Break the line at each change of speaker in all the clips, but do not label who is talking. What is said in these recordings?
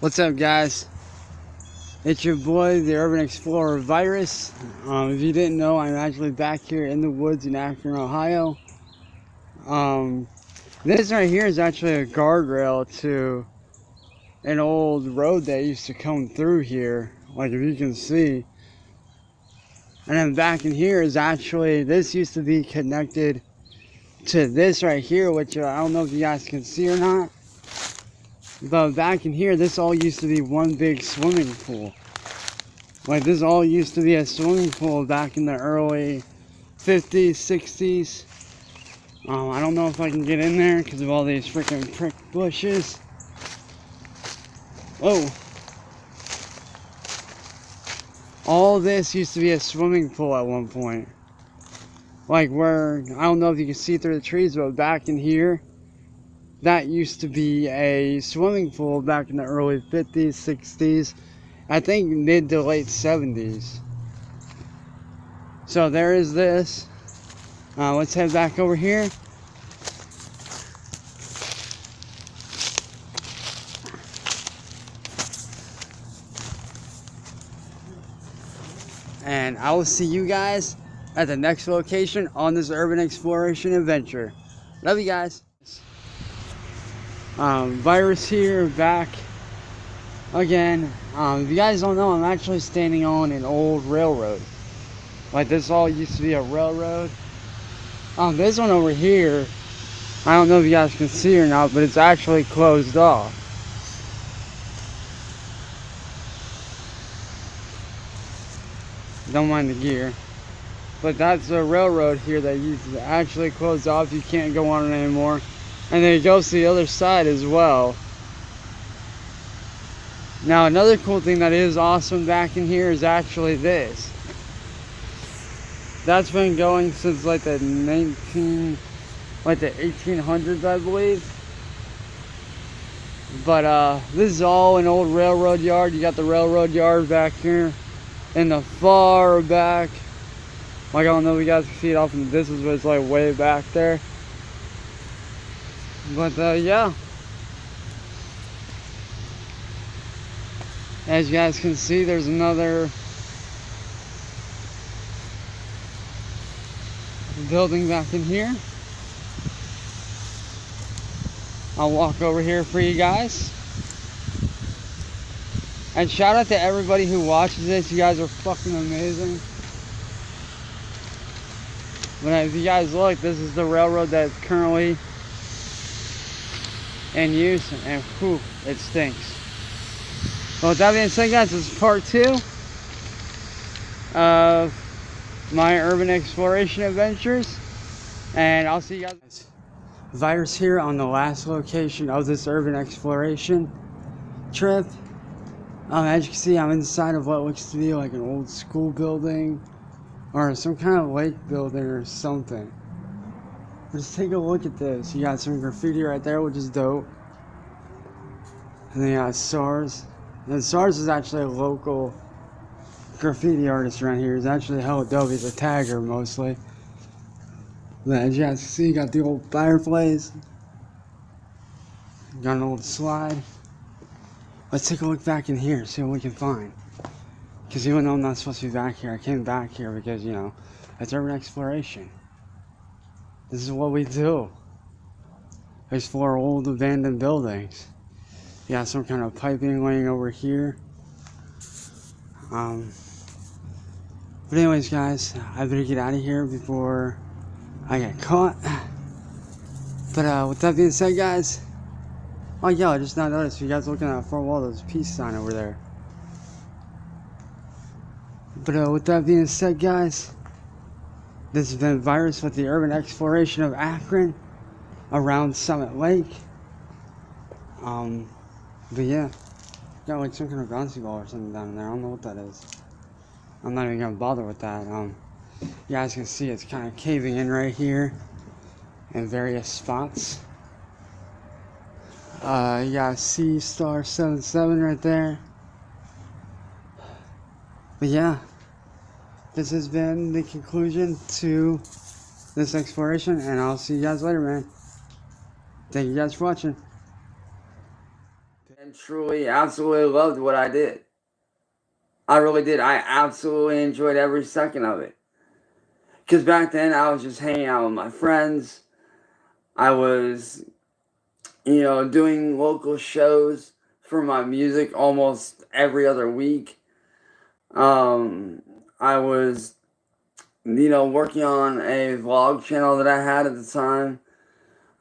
What's up, guys? It's your boy, the Urban Explorer Virus. If you didn't know, I'm actually back here in the woods in Akron, Ohio. This right here is actually a guardrail to an old road that used to come through here, like if you can see. And then back in here is actually, this used to be connected to this right here, which I don't know if you guys can see or not. But back in here, this all used to be one big swimming pool. Like, this all used to be a swimming pool back in the early 50s, 60s. I don't know if I can get in there because of all these freaking prick bushes. Oh. All this used to be a swimming pool at one point. Like where, I don't know if you can see through the trees, but back in here, that used to be a swimming pool back in the early 50s, 60s. I think mid to late 70s. So there is this. Let's head back over here. And I will see you guys at the next location on this urban exploration adventure. Love you guys. Virus here, back again. If you guys don't know, I'm actually standing on an old railroad. Like, this all used to be a railroad. This one over here, I don't know if you guys can see or not, but it's actually closed off. Don't mind the gear. But that's a railroad here that used to actually closed off. You can't go on it anymore. And then it goes to the other side as well. Now, another cool thing that is awesome back in here is actually this. That's been going since like the 1800s, I believe. But this is all an old railroad yard. You got the railroad yard back here in the far back. Like, I don't know if you guys can see it off in the distance, but it's like way back there. But yeah. As you guys can see, there's another building back in here. I'll walk over here for you guys. And shout out to everybody who watches this. You guys are fucking amazing. But if you guys look, this is the railroad that's currently in use, and whew, it stinks. Well, with that being said, guys, this is part 2 of my urban exploration adventures, and I'll see you guys. Virus here on the last location of this urban exploration trip. As you can see, I'm inside of what looks to be like an old school building or some kind of lake building or something. Just take a look at this. You got some graffiti right there, which is dope. And then you got SARS. And SARS is actually a local graffiti artist around here. He's actually hella dope. He's a tagger mostly. But as you guys can see, you got the old fireplace. Got an old slide. Let's take a look back in here, see what we can find. Because even though I'm not supposed to be back here, I came back here because, you know, it's urban exploration. This is what we do. Explore old abandoned buildings. Yeah, some kind of piping laying over here. But anyways, guys, I better get out of here before I get caught. But with that being said, guys, oh yeah, I just now noticed, you guys looking at the front wall, there's a peace sign over there. But with that being said, guys, this has been Virus with the urban exploration of Akron around Summit Lake. But yeah, got like some kind of bouncy ball or something down there. I don't know what that is. I'm not even gonna bother with that. You guys can see it's kind of caving in right here in various spots. You got C star 77 right there. But yeah, this has been the conclusion to this exploration, and I'll see you guys later, man. Thank you guys for watching. and truly, absolutely loved what I did. I really did. I absolutely enjoyed every second of it. Because back then, I was just hanging out with my friends. I was, doing local shows for my music almost every other week. I was, working on a vlog channel that I had at the time.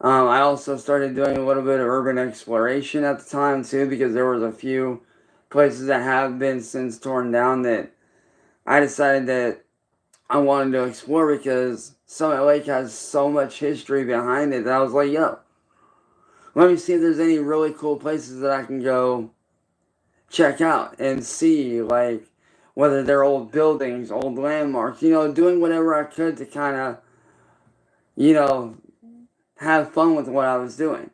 I also started doing a little bit of urban exploration at the time too, because there was a few places that have been since torn down that I decided that I wanted to explore because Summit Lake has so much history behind it that I was like, yo, let me see if there's any really cool places that I can go check out and see, like whether they're old buildings, old landmarks, doing whatever I could to kind of, have fun with what I was doing.